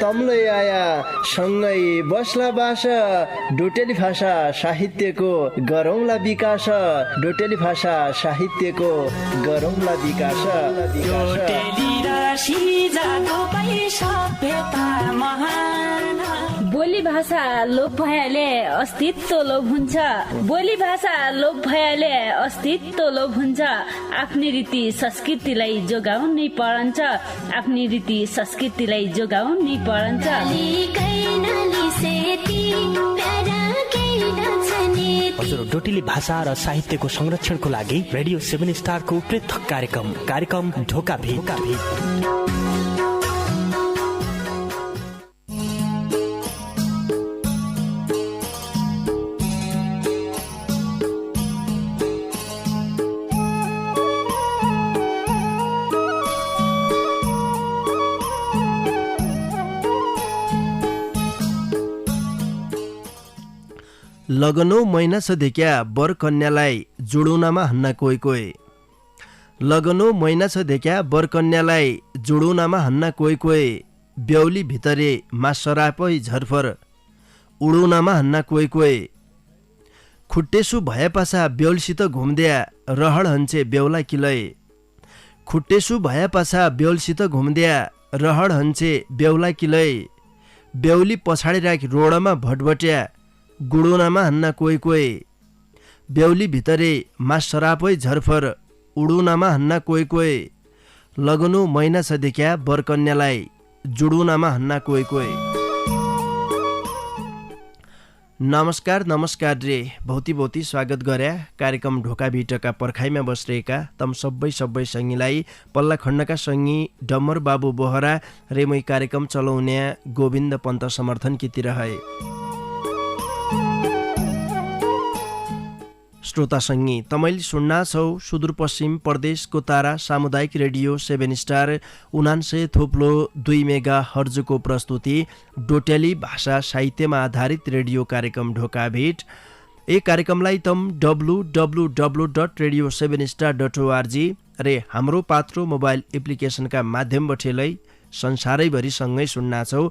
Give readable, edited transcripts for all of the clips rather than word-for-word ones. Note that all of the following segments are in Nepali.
तम्लै आया सँगै बस्ला बास डोटेली भाषा साहित्यको गरौँला विकास डोटेली भाषा साहित्यको गरौँला विकास बोली भाषा लोप भएले अस्तित्व लोप हुन्छ बोली भाषा लोप भएले अस्तित्व लोप हुन्छ आफ्नै रीति संस्कृतिलाई जोगाउनै परन्छ आफ्नै रीति संस्कृतिलाई जोगाउनै परन्छ हजुर डोटेली भाषा र साहित्यको संरक्षणको लागि रेडियो 7 स्टारको पृथक कार्यक्रम ढोका भेट लगनौ महिना छ देखिया बर कन्यालाई जुडुनामा हन्न कोही कोही लगनौ महिना छ देखिया बर कन्यालाई जुडुनामा हन्न कोही कोही बेौली भितरे मा सरापै झरफर उडुनामा हन्न कोही कोही खुट्टेसु भएपासा बेौलसित घुम्दिया रहड हन्छे बेौला किलै खुट्टेसु भएपासा बेौलसित घुम्दिया रहड हन्छे बेौला किलै बेौली पछाडि राखी रोडमा भटभट्या गुडुनामा हन्न कोही कोही बेौली भितरे मा सरापै झरफर उडुनामा हन्न कोही कोही लगनु महिना छ देखिया बरकन्यालाई जुडुनामा हन्न कोही कोही। नमस्कार रे भौती स्वागत गर्या कार्यक्रम ढोका भिटका पर्खाइमा बसिरहेका तम सबै सङ्गीलाई पल्ला खण्डका सङ्गी डम्बर बाबु बोहरा रे मै कार्यक्रम चलाउने गोविन्द पन्त समर्थन किति रहे श्रोता सङ्गी तपाईले सुन्ना छौ सुदूरपश्चिम प्रदेशको तारा सामुदायिक रेडियो 7 स्टार 99.2 मेगा हर्जको प्रस्तुति डोटेली भाषा साहित्यमा आधारित रेडियो कार्यक्रम ढोका भेट। यी कार्यक्रमलाई तम www.radio7star.org रे हाम्रो पात्रो मोबाइल एप्लिकेसनका माध्यमबाट संसारैभरि सँगै सुन्ना छौ।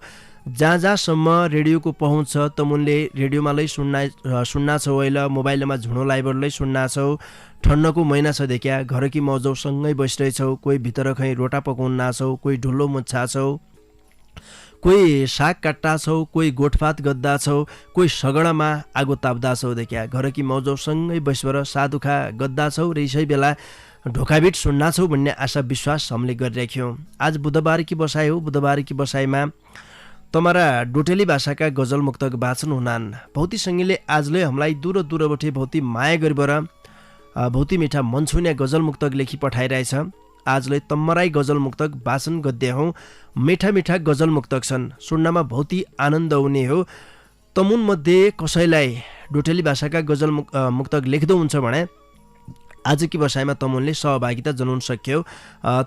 जहाँसम्म रेडियोको पहुँच छ तमुनले रेडियोमा सुन्ना छौ अहिले मोबाइलमा झुणो लाइभरलाई सुन्ना छौ। ठन्डको महिना छ देखिया घरकी मौजौ सँगै बसिरहेछौ, कोही भित्र खै रोटा पकाउन छौ, कोही ढुल्लो मुच्छा छौ, कोही साग काट्टा छौ, कोही गोठपात गद्दा छौ, कोही सगडामा आगो ताप्दा छौ देखिया घरकी मौजौ सँगै बसेर सादुखा गद्दा छौ र यसै बेला ढोकाभिट सुन्ना छौ भन्ने आशा विश्वास हामीले गरिराख्यौँ। आज बुधबार की बसाइ हो। बुधबार की बसाइमा तमारा डोटेली भाषाका गजल मुक्तक वाचन हुनान्। भौती सङ्गीले आजले हामीलाई दूरबाट भौती माया गरिबर भौती मिठा मन छुने गजल मुक्तक लेखी पठाइरहेछ। आजले तम्मराई गजल मुक्तक वाचन गद्य हौ। मिठा गजल मुक्तक छन्, सुन्नमा भौती आनन्द हुने हो। तमुन मध्ये कसैलाई डोटेली भाषाका गजल मुक्तक लेख्दो हुन्छ भने आज की बसाइमा तमुनले सहभागिता जनाउन सक्यो।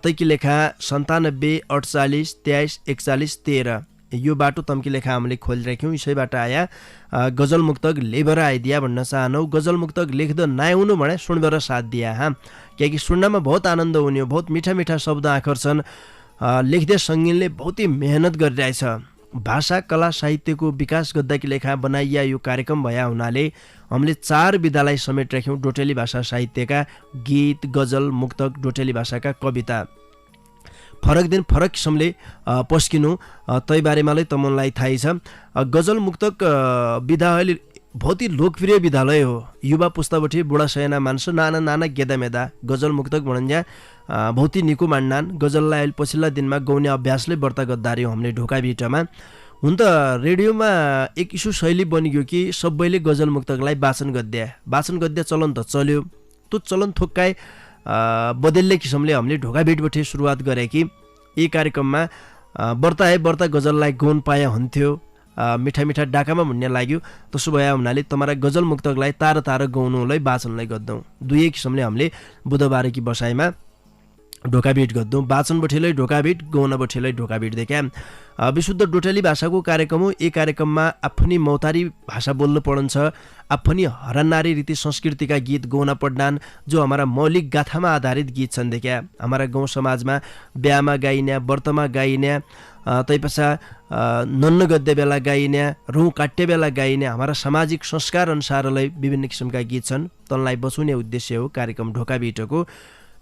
तैकी लेखा 97 48 23 41 13 यो बाटो तम्की लेखा हामीले खोलिराख्यौँ। यसैबाट आया गजल मुक्तक लेबर आइदिया भन्न चाहनौ। गजल मुक्तक लेख्द नआउनु भने सुनबर साथ दिया हाँ, किनकि सुन्नमा बहुत आनन्द हुने हो। बहुत मिठा शब्द आखर छन्। लेख्दै सङ्गीतले बहुतै मेहनत गरिरहेछ। भाषा कला साहित्यको विकास गर्दाकी लेखा बनाइया यो कार्यक्रम भया हुनाले हामीले 4 विधालाई समेट राख्यौँ। डोटेली भाषा साहित्यका गीत, गजल, मुक्तक, डोटेली भाषाका कविता फरक किसिमले पस्किनु तै बारेमालाई तमनलाई थाहै छ। गजल मुक्तक विधा अहिले बहुत लोकप्रिय विधालय हो। युवा पुस्ताबाट बुढा सयाना मान्छ नाना गेदा मेदा गजल मुक्तक भणन्ज्या बहुत निको मान्नान्। गजललाई अहिले पछिल्ला दिनमा गाउने अभ्यासले व्रत गद्दार्यौँ हामीले ढोका भिटमा। हुन त रेडियोमा एक इस्यु शैली बनियो कि सबैले गजल मुक्तकलाई वाचन गद्या चलन त चल्यो। त्यो चलन थोक्काए बदल्ने किसिमले हामीले ढोका भिटबाट सुरुवात गरे कि यी कार्यक्रममा व्रता गजललाई गाउन पाए हुन्थ्यो। मिठा डाकामा भन्ने लाग्यो। त्यसो भए हुनाले तमारा गजल मुक्तकलाई तार गाउनुलाई वाचनलाई गद्दौँ। दुई किसिमले हामीले बुधबार की बसाइमा ढोका भिट गद्दौँ। वाचन बठेलै ढोका भिट, गाउन बठेलै ढोका भिट देखा। विशुद्ध डोटेली भाषाको कार्यक्रम हो। यी कार्यक्रममा आफ्नी मौतारी भाषा बोल्नु पर्छ, आफ्नी हरनारी रीति संस्कृतिका गीत गौना पड्नान, जो हमारा मौलिक गाथामा आधारित गीत छन् देखा। हमारा गाउँ समाजमा बिहामा गाइने, व्रतमा गाइने, तैपछा नन्न गद्दे बेला गाइने, रुँ काट्टे बेला गाइने हमारा सामाजिक संस्कार अनुसारलाई विभिन्न किसिमका गीत छन्। तनलाई बचाउने उद्देश्य हो कार्यक्रम ढोका भिटको।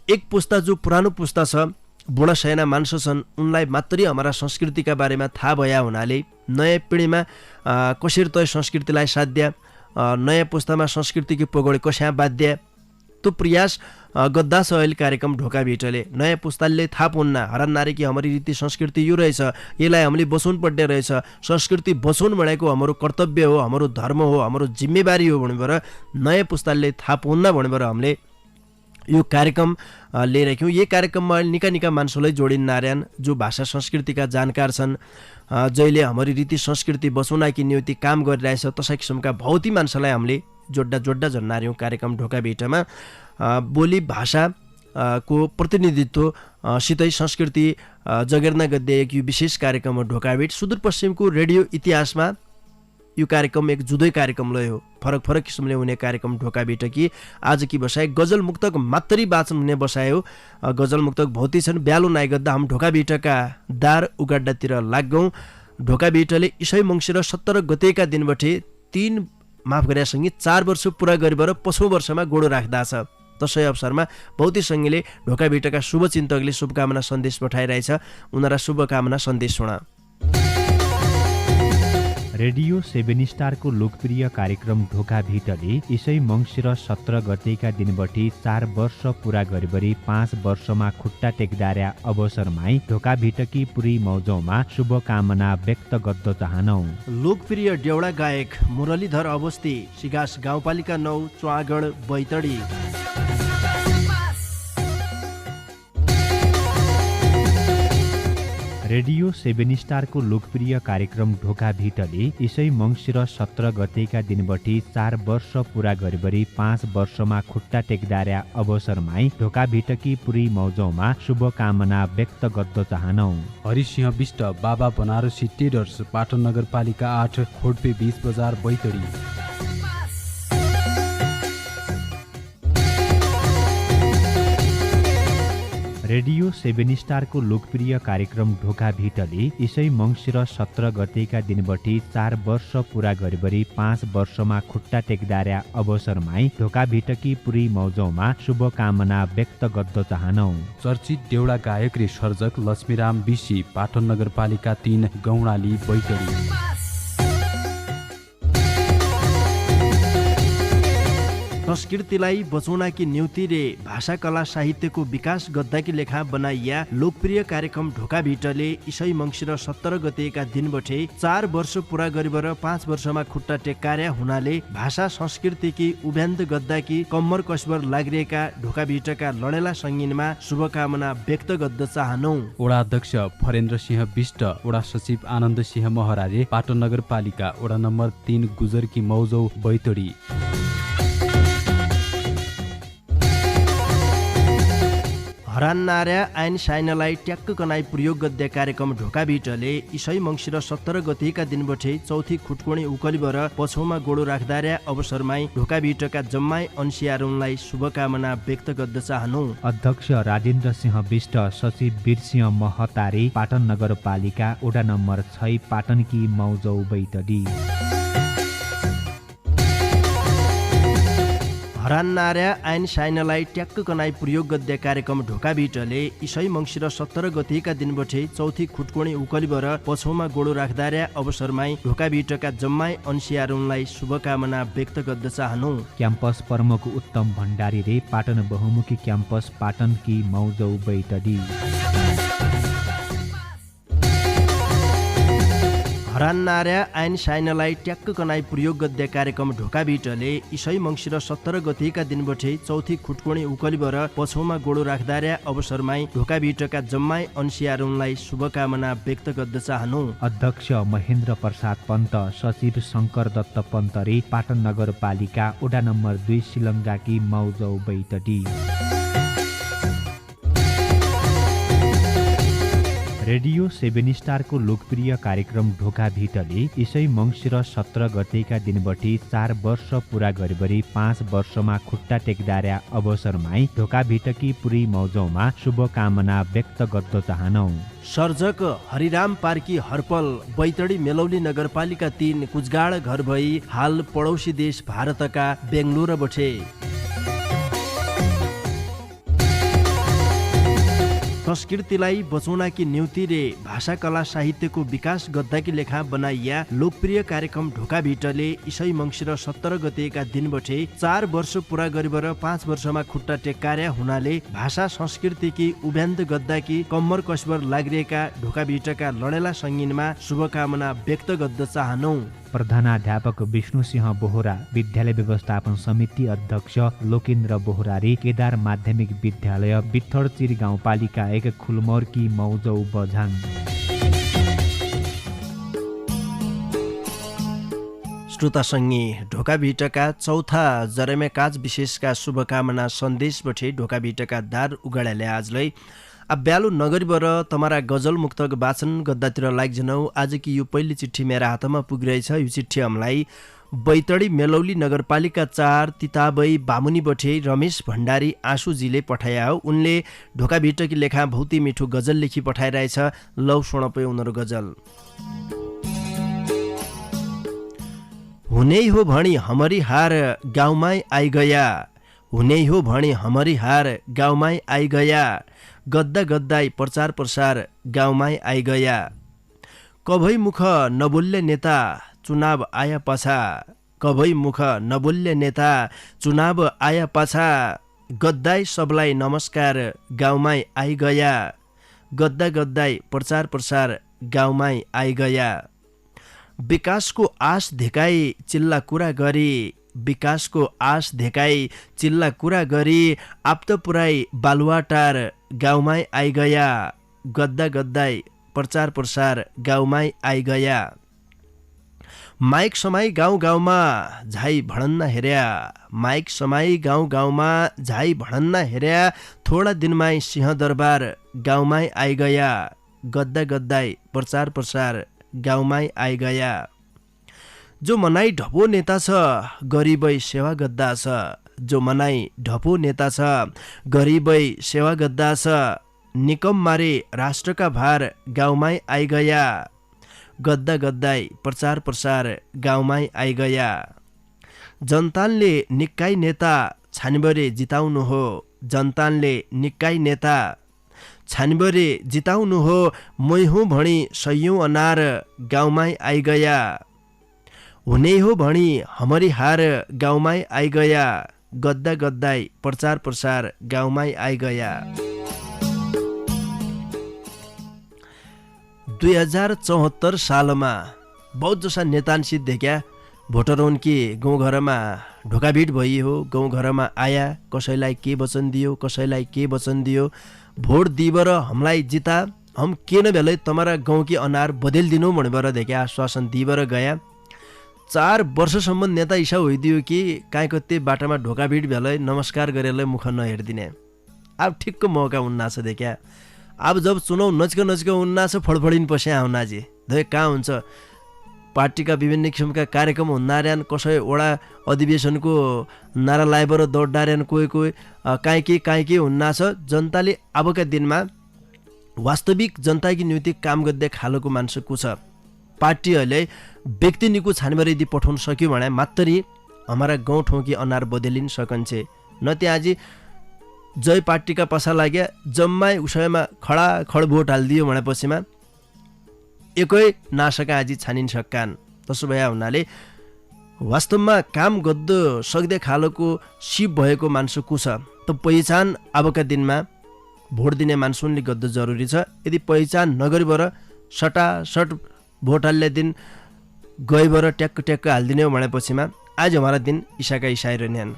एक पुस्ता जो पुरानो पुस्ता छ, बुढा सयाना मान्छे छन्, उनलाई मात्रै हमारा संस्कृतिका बारेमा थाहा भया हुनाले नयाँ पिँढीमा कसरी तय संस्कृतिलाई साध्य, नयाँ पुस्तामा संस्कृतिकी पगोडी कस्या बाध्य, त्यो प्रयास गद्दा छ अहिले कार्यक्रम ढोका भिटले। नयाँ पुस्ताले थाहा पुन्न हरान नारी कि हमारी रीति संस्कृति यो रहेछ, यसलाई हामीले बचाउनु पर्ने रहेछ, संस्कृति बचाउनु भनेको हाम्रो कर्तव्य हो, हाम्रो धर्म हो, हाम्रो जिम्मेवारी हो भनेर नयाँ पुस्ताले थाहा पुन्न भनेर हामीले यो कार्यक्रम लिएर आयौँ। यही कार्यक्रममा निका निका मान्छेलाई जोडिन नारायण, जो भाषा संस्कृतिका जानकार छन्, जहिले हाम्रो रीति संस्कृति बचाउनकी निम्ति काम गरिरहेछ, तसा किसिमका भौती मान्छेलाई हामीले जोड्दा झन्नार्यौँ कार्यक्रम ढोका भिटमा। बोली भाषा को प्रतिनिधित्व सितै संस्कृति जगेर्ना गद्दे एक यो विशेष कार्यक्रम हो ढोका भिट। सुदूरपश्चिमको रेडियो इतिहासमा यो कार्यक्रम एक जुदै कार्यक्रम लै हो, फरक किसिमले हुने कार्यक्रम ढोका भिटकी। आज की बसाए गजल मुक्तक मात्रै वाचन हुने बसाए हो। गजल मुक्तक भौती छन्, ब्यालो नाइ गद्दा हम ढोका भिटका दार उगाड्डातिर लाग्गौँ। ढोका भिटले इसाई मङ्सिर 17 गतेका दिनबटे 4 वर्ष पुरा गरेर 5औं वर्षमा गोडो राख्दा छ। तसै अवसरमा भौती सङ्घीले ढोका भिटका शुभचिन्तकले शुभकामना सन्देश पठाइरहेछ। उनीहरा शुभकामना सन्देश सुना। रेडियो 7 स्टारको लोकप्रिय कार्यक्रम ढोका भिटले इसै मङ्सिर 17 गतेका दिनबटी 4 वर्ष पुरा गरेबरी 5 वर्षमा खुट्टा टेक्दार्या अवसरमै ढोका भिटकी पुरी मौजौमा शुभकामना व्यक्त गर्न चाहनौ। लोकप्रिय डेउडा गायक मुरलीधर अवस्थी, सिगास गाउँपालिका 9, च्वागड, बैतडी। रेडियो 7 स्टारको लोकप्रिय कार्यक्रम ढोका भिटले इसै मङ्सिर 17 गतेका दिनबटी 4 वर्ष पुरा गरेबरी 5 वर्षमा खुट्टा टेक्दार्या अवसरमै ढोका भिटकी पुरी मौजौमा शुभकामना व्यक्त गर्न चाहनौ। हरिसिंह विष्ट, बाबा बनारसी टेडर्स, पाटन नगरपालिका 8, खोडपे 20 बजार, बैतडी। रेडियो 7 स्टारको लोकप्रिय कार्यक्रम ढोका भिटले इसै मङ्सिर 17 गतेका दिनबटी 4 वर्ष पुरा गरेबरी 5 वर्षमा खुट्टा टेक्दार्या अवसरमै ढोका भिटकी पुरी मौजौमा शुभकामना व्यक्त गर्न चाहनौ। चर्चित डेउडा गायक रे सर्जक लक्ष्मीराम बिसी, पाटन नगरपालिका 3, गौडाली, बैतडी। संस्कृतिलाई बचाउनकी निम्ति रे भाषा कला साहित्यको विकास गद्दाकी लेखा बनाइया लोकप्रिय कार्यक्रम ढोका भिटले इसै मङ्सिर 17 गतेका दिनबटे 4 वर्ष पुरा गरेर 5 वर्षमा खुट्टा टेक्कार्या हुनाले भाषा संस्कृतिकी उभ्यान्त गद्दाकी कम्मर कसबर लाग्रिएका ढोका भिटका लडेला सङ्गीनमा शुभकामना व्यक्त गर्न चाहनौ। वडा अध्यक्ष फरेन्द्र सिंह विष्ट, वडा सचिव आनन्द सिंह महराले, पाटन नगरपालिका वडा नम्बर 3, गुजरकी मौजौ, बैतडी। हरान नार्या आइन साइनलाई ट्याक्क कनाई प्रयोग गद्दे कार्यक्रम ढोका भिटले इसै मङ्सिर 17 गतेका दिनबटे चौथी खुटकोणी उकलिबर पछौमा गोडो राख्दार्या अवसरमै ढोका भिटका जम्मै अंशियारुलाई शुभकामना व्यक्त गर्न चाहनु। अध्यक्ष राजेन्द्र सिंह विष्ट, सचिव वीरसिंह महतारी, पाटन नगरपालिका वडा नम्बर 6, पाटनकी मौजौ, बैतडी। हरान नार्या आइन साइनलाई ट्याक्क कनाई प्रयोग गद्दे कार्यक्रम ढोका भिटले इसै मङ्सिर 17 गतेका दिनबटे चौथी खुटकोणी उकलिबर पछौमा गोडो राख्दार्या अवसरमै ढोका भिटका जम्मै अंशियारुलाई शुभकामना व्यक्त गर्न चाहनु। क्याम्पस प्रमुख उत्तम भण्डारी रे, पाटन बहुमुखी क्याम्पस, पाटनकी मौजौ, बैतडी। हरान नार्या आइन साइनलाई ट्याक्क कनाई प्रयोग गद्दे कार्यक्रम ढोका भिटले इसै मङ्सिर 17 गतेका दिनबटे चौथी खुटकोणी उकलिबर पछौमा गोडो राख्दार्या अवसरमै ढोका भिटका जम्मै अंशियारुलाई शुभकामना व्यक्त गर्न चाहनु। अध्यक्ष महेन्द्र प्रसाद पन्त, सचिव शङ्कर दत्त पन्त रे, पाटन नगरपालिका वडा नम्बर 2, सिलङ्गाकी मौजौ, बैतडी। रेडियो 7 स्टारको लोकप्रिय कार्यक्रम ढोका भिटले इसै मङ्सिर 17 गतेका दिनबटी 4 वर्ष पुरा गरेबरी 5 वर्षमा खुट्टा टेक्दार्या अवसरमै ढोका भिटकी पुरी मौजौमा शुभकामना व्यक्त गर्द चाहनौ। सर्जक हरिराम पार्की हर्पल बैतडी मेलौली नगरपालिका 3 कुचगाड घर भई हाल पडौसी देश भारतका बेङ्गलुर बठे। संस्कृतिलाई बचाउनाकी निम्ति रे भाषा कला साहित्यको विकास गर्दाकी लेखा बनाइया लोकप्रिय कार्यक्रम ढोका भिटले इसै मङ्सिर 17 गतेका दिनबटे 4 वर्ष पुरा गरेर 5 वर्षमा खुट्टा टेक्कार्या हुनाले भाषा संस्कृतिकी उभ्यान्त गर्दाकी कम्मर कसबर लागिरहेका ढोका भिटका लडेला सङ्गीनमा शुभकामना व्यक्त गर्द चाहनौ। प्रधानाध्यापक विष्णुसिंह बोहरा, विद्यालय व्यवस्थापन समिति अध्यक्ष लोकेन्द्र बोहरारी, केदार माध्यमिक विद्यालय बित्थडचिर गाउँपालिका 1 खुलमोरकी मौजौ बझाङ। श्रोता सङ्गी ढोका भिटका चौथा जरेमे काज विशेषका शुभकामना सन्देश बठे ढोका भिटका दार उगाड्याले आजलाई अब्यालु नगरीबाट तमारा गजल मुक्तक वाचन गद्दातिर लाग्जनौ। आज कि यो पहिलो चिठी मेरा हातमा पुगिरहेछ। यो चिठी हामीलाई बैतडी मेलौली नगरपालिका 4 तिताबई बामुनी बठे रमेश भण्डारी आँसुजीले पठाया हो। उनले ढोका भिटकी लेखा भौती मिठो गजल लेखी पठाइरहेछ। लौ सुनपे उनीहरू गजल। हुनै हो भणी हमरी हार गाउँमै आइगया, हुनै हो भणी हमरी हार गाउँमै आइगया, गद्दा गद्दाई प्रचार प्रसार गाउँमै आइगया, कभै मुख नबोल्ने नेता चुनाव आया पाछा, कभै मुख नबोल्ने नेता चुनाव आया पाछा, गद्दाई सबलाई नमस्कार गाउँमै आइगया, गद्दा गद्दाई प्रचार प्रसार गाउँमै आइगया, विकासको आश धेकाई चिल्ला कुरा गरी, विकासको आश धेकाई चिल्ला कुरा गरी, आप्त पुराई बालुवाटार गाउँमै आइगया, गद्दा गद्दाई प्रचार प्रसार गाउँमै आइगया, माइक समाई गाउँ गाउँमा झाइ भणन्न हेर्या, माइक समाई गाउँ गाउँमा झाइ भणन्न हेर्या, थोडा दिनमै सिंहदरबार गाउँमै आइगया, गद्दा गद्दाई प्रचार प्रसार गाउँमै आइगया, जो मनाई ढपो नेता छ गरिबै सेवा गद्दा छ, जो मनाई ढपो नेता छ गरिबै सेवा गद्दा छ, निकम मारे राष्ट्रका भार गाउँमै आइगया, गद्दा गद्दाई प्रचार प्रसार गाउँमै आइगया, जनतानले निक्काई नेता छानिबरे जिताउनु हो, जनतानले निक्काई नेता छानिबरे जिताउनु हो, मै हुँ भणी सयौं अनार गाउँमै आइगया, हुनै हो भणी हमरी हार गाउँमै आइगया, गद्दा गद्दाई प्रचार प्रसार गाउँमै आइगया। 2074 सालमा बहुत जसा नेतान्सित देख्या भोटर उनकी गाउँघरमा ढोकाभिट भई हो, गाउँघरमा आया, कसैलाई के वचन दियो, कसैलाई के वचन दियो, भोट दिबर हमलाई जिता, हम के न भेलै तमारा गाउँ की अनार बदल दिनु भनेर देख्या आश्वासन दिबर गया। 4 वर्षसम्म नेता इसा होइदियो कि काहीँ कति बाटामा ढोकाभिट भेलै नमस्कार गरेलाई मुख नहेर्दिने। अब ठिक्क मौका उन्ना छ देख्या। अब जब चुनाव नजिक उन्ना छ फडफडिन पस्या आउनाजी धै कहाँ हुन्छ, पार्टीका विभिन्न किसिमका कार्यक्रम हुन्नार्यान, कसै वडा अधिवेशनको नारा लाइबर दौड डार्यान, कोही काहीँ के हुन्ना छ। जनताले अबका दिनमा वास्तविक जनताकी निम्ति काम गर्दै खालको मान्छे को छ। पार्टीहरूले व्यक्ति निको छानबेर यदि पठाउन सक्यो भने मात्रै हमारा गाउँ ठाउँकी अनार बदलिन सकन्छ। न त्यहाँजी जय पार्टीका पसा लाग्या जम्मै उसैमा खड भोट हालिदियो भनेपछिमा एकै नासका आजी छानिन सक्कान। तसो भए हुनाले वास्तवमा काम गद्दो सक्दै खालको सिप भएको मान्छे को छ त पहिचान अबका दिनमा भोट दिने मान्छेले गद्दो जरुरी छ। यदि पहिचान नगरीबर सटासट भोट हाल्ने दिन गइबर ट्याक्क हालिदिने हो भनेपछिमा आज हमारा दिन इसाका इसाई रहनेन।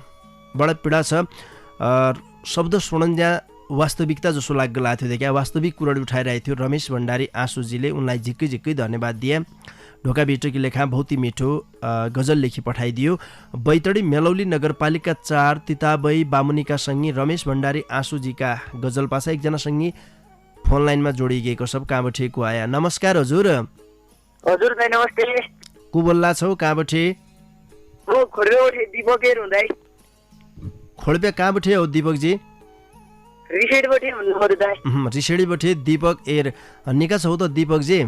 बडा पीडा छ। शब्द सुनन्जा वास्तविकता जसो लाग्यो लाग्थ्यो देखिया वास्तविक कुरा उठाइरहेको थियो रमेश भण्डारी आँसुजीले। उनलाई झिक्कै धन्यवाद दिए। ढोका भिटोकी लेखा बहुत ही मिठो गजल लेखी पठाइदियो। बैतडी मेलौली नगरपालिका 4 तिताबई बामुनीका सङ्गी रमेश भण्डारी आँसुजीका गजल पासा। एकजना सङ्गी फोन लाइनमा जोडिएको सब कहाँबाट को आया। नमस्कार हजुर। हजुर दाइ नमस्ते। को बोल्ला छौ कहाँबाट? म खोल्पेबाट दीपक एर हुँदै। खोल्पे कहाँबाट हो दीपकजी? रिसेडबाट हुनु दाइ। रिसेडीबाट दीपक एर। निका छौ त दीपकजी?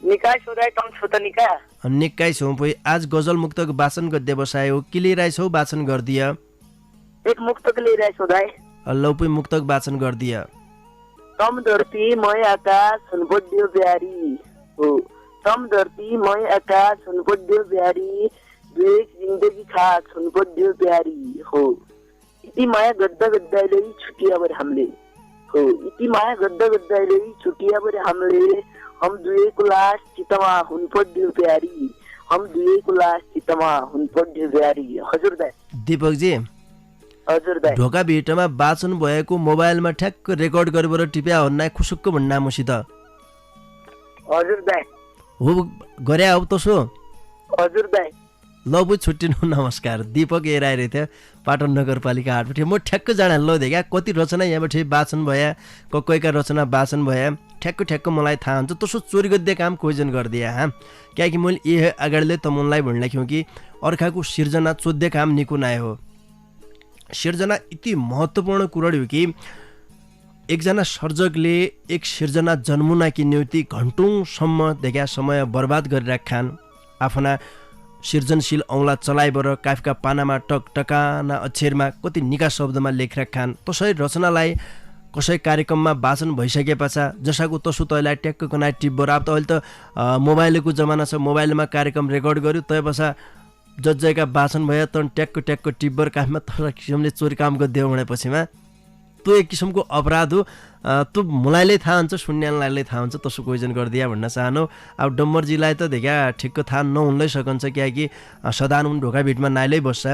निकाय छौ दाइ, कम छौ त निका। निकाय छौ पै। आज गजल मुक्तक वाचन गद्य बसाय हो कि लिइरहेछ छौ वाचन गर्दिय? एक मुक्तक लिइरहेछ छौ दाइ। लौ पै मुक्तक वाचन गर्दिय। तम धरती मय आकाश हुनुपर्यो ब्यारी हो, तम धरती मय आकाश हुनुपर्यो ब्यारी, दुई जिन्दगी खास हुनुपर्यो ब्यारी हो। इति माया गद्दा गद्दाले छुटिया बर हमले हो, इति माया गद्दा गद्दाले छुटिया बर हमले, हम दुईको लास चितमा हुनुपर्यो ब्यारी, हम दुईको लास चितमा हुनुपर्यो ब्यारी। हजुर दाइ। दीपकजी हजुर दाइ। ढोका भिटमा वाचन भएको मोबाइलमा ठ्याक्क रेकर्ड गरेर टिप्या भन्ना खुसुक्क भन्ना मसित। हजुर दाइ। हो गरे हो तसो? हजुर दाइ। ल पो छुट्टिनु। नमस्कार। दीपक एर आइरहेको थियो पाटन नगरपालिका हाटबाट। म ठ्याक्क जाँडा ल देखा कति रचना यहाँबाट वाचन भए, कोहीका रचना वाचन भए ठ्याक्क मलाई थाहा हुन्छ। तसो चोरी गद्दे काम कोइजन गरिदिए हाँ, क्याकि मैले ए अगाडिले त मनलाई भन्ने कि अर्काको सिर्जना चोद्दे काम निको नाय हो। सिर्जना यति महत्त्वपूर्ण कुरा हो कि एकजना सर्जकले एक सिर्जना जन्मुना कि निम्ति घन्टौँसम्म देखा समय बर्बाद गरिराख्छन्। आफ्ना सृजनशील औँला चलाइबर काफका पानामा टकटकाना अक्षरमा कति निका शब्दमा लेखिराख्छन्। तसै रचनालाई कसै कार्यक्रममा वाचन भइसके पछाडि जसाको तसो तैलाई ट्याक्क कनाइ टिप्बर। अब त अहिले त मोबाइलको जमाना छ, मोबाइलमा कार्यक्रम रेकर्ड गर्यो तय पछाडि जज्जैका वाचन भए त ट्याक्क टिप्बर काफमा तर किसिमले चोरी काम गरिदियो भनेपछिमा त्यो एक किसिमको अपराध हो। त्यो मुलाइले थाहा हुन्छ, सुन्नेलाई थाहा हुन्छ। तसो कोइजन गरिदिया भन्न चाहनु। अब डम्बरजीलाई त देखा ठिक्क थाहा नहुनै सकन्छ, किनकि सदान ढोका भिटमा नाइलै बस्छ।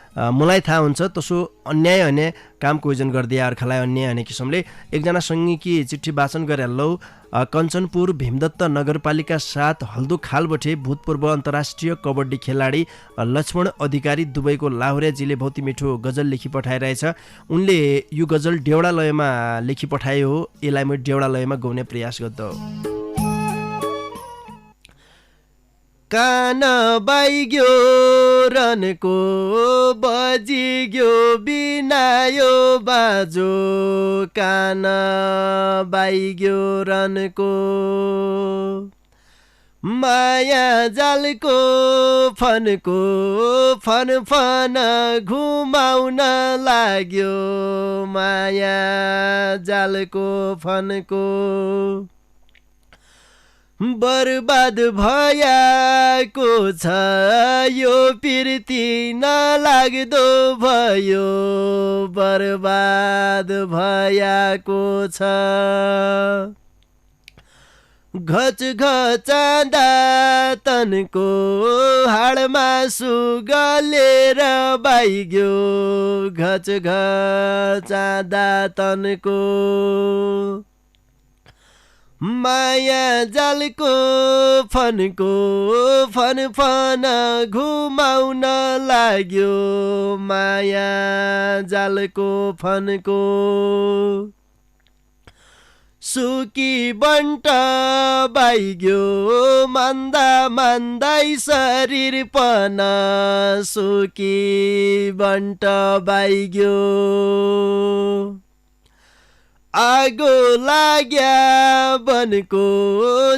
मलाई थाहा हुन्छ तसो अन्याय हुने काम कोइजन गरिदिया अर्कालाई अन्याय हुने किसिमले। एकजना सङ्गीकी चिठी वाचन गरे। लौ कञ्चनपुर भीमदत्त नगरपालिका 7 हल्दु खालबटे भूतपूर्व अन्तर्राष्ट्रिय कबड्डी खेलाडी लक्ष्मण अधिकारी दुबईको लाहुरेजीले बहुत मिठो गजल लेखी पठाइरहेछ। उनले यो गजल डेउडा लयमा लेखी पठायो हो। यसलाई म डेउडा लयमा गाउने प्रयास गर्दछु। कान बाइग्यो रनको बजिग्यो बिनायो बाजो, कान बाइग्यो रनको माया जालको फनको फन घुमाउन लाग्यो, माया जालको फनको बर्बाद भयाको छ यो पिर्ती नलाग्दो भयो, बर्बाद भयाको छ घचाँदा तनको हाडमा सुगलेर बाइग्यो, घचाँदा तनको माया जालको फनको फन घुमाउन लाग्यो, माया जालको फनको सुकी बन्ट बाइग्यो मान्दै शरीर पन, सुकी बन्ट बाइग्यो आगो लाग्या बनको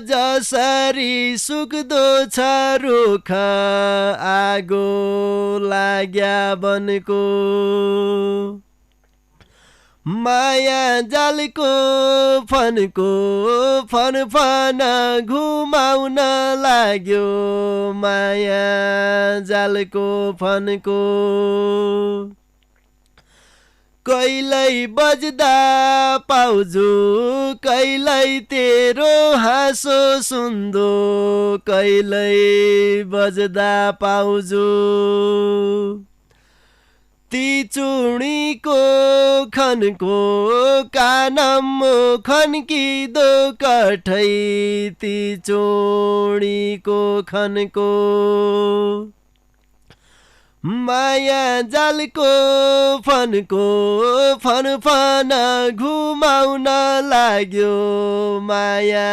जसरी सुक्दो छ रुख, आगो लाग्या बनको माया जालको फनको फन घुमाउन लाग्यो, माया जालको फनको कहिल्यै बज्दा पाउजु कहिल्यै तेरो हाँसो सुन्दो, कहिल्यै बज्दा पाउजु ती चुडीको खनको कानम खन्किदो कठै, ती चुडीको खनको माया जालको फनको फनफन घुमाउन लाग्यो माया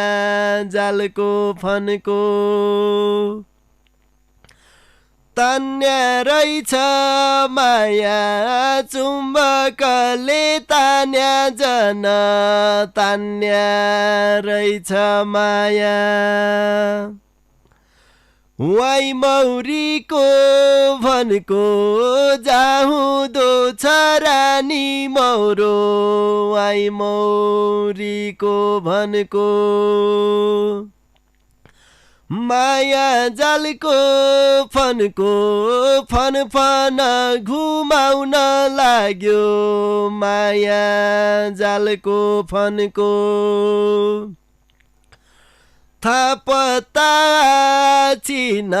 जालको फनको तान्या रहेछ माया चुम्बकले तान्या जन तान्या रहेछ माया वाइ मौरीको भनको जाहुँदो छ रानी मौरो वाइ मौरीको भनको माया जालको फनको फनफन घुमाउन लाग्यो माया जालको फनको थापता छिन